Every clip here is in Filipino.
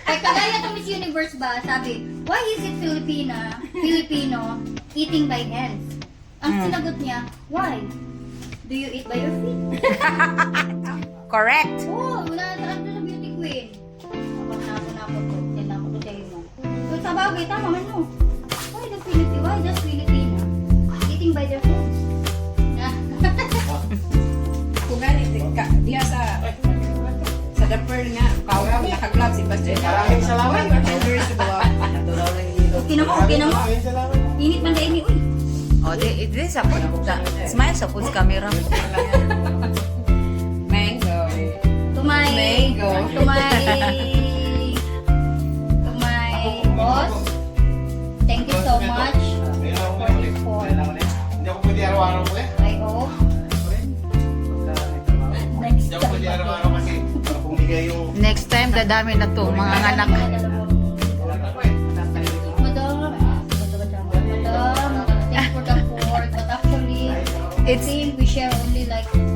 Kaya kagaya ng Miss Universe ba, sabi, why is it Filipino eating by hands? Ang sinagot niya, why? Do you eat by your feet? Correct. Oo, wala na sa beauty queen. Napo to. Tinako to sa inyo. So, sa bagay, tama man mo. Why the Filipino? Why just Filipino? Eating by their hands. Kung ganit, diya sa dapper nga, kawang nakagloves si Pastor. Maraming salamat. Okay na mo, okay na mo. Maraming salamat. Init man kayo uy. O, di sa smile sa puts camera. Mango. To my... Mango. To my boss. Thank you so much for his support. Hindi ako pwede araw-araw ko eh. I hope. Next Hindi ako pwede araw-araw kasi bumigay yung... Next time, dadami na to, mga anak. Madam, thanks for the support. But actually, I It's- think we share only like 5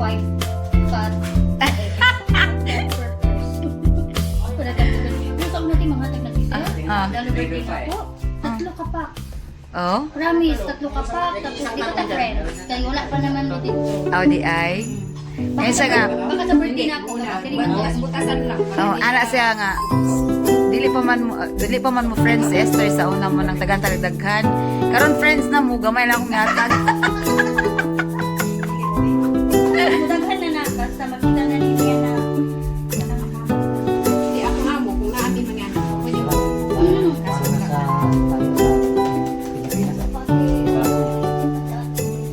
cut per person. Pero sa natin mga tag natin. Ah. Lalo birthday ako. 3 kapak. Oh, Promise, 3 kapak. Tapos dito ta friends. Kaya wala pa naman dito. oh, di ay. Ngayon siya nga, Baka sa birthday na ako. Butasan lang. oh, anak siya nga, dili pa man mo friends si Esther sa una mo ng taga-talagdaghan. Karon friends na mo, gamay lang akong yatag. Mudaghan na na. Basta makita na niya na. Di ako amo, kung naati man yan. Pwede ba?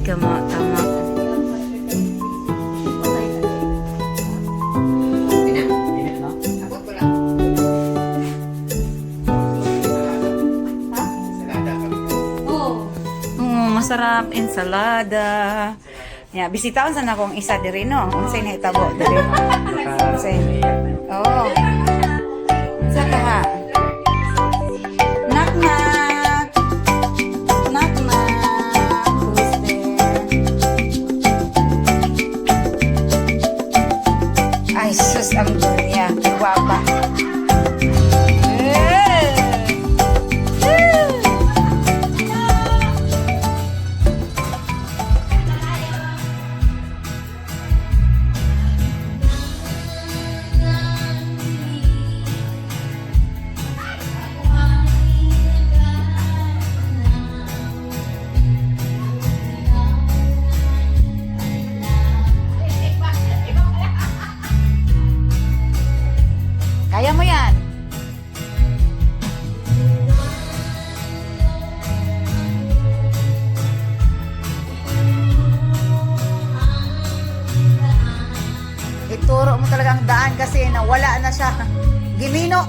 Tama, tama. Abot ko lang. Oh. Masarap, ensalada. Bisitaon sana akong isa diri no. Unsay nahitabo diri. Unsay. Oh. Sa ha. Knock knock. Knock knock. Who's there? Ay, sus, ang niya. Guwapa. Kaya mo yan. Ituro mo talagang daan kasi nawala na siya. Gimino.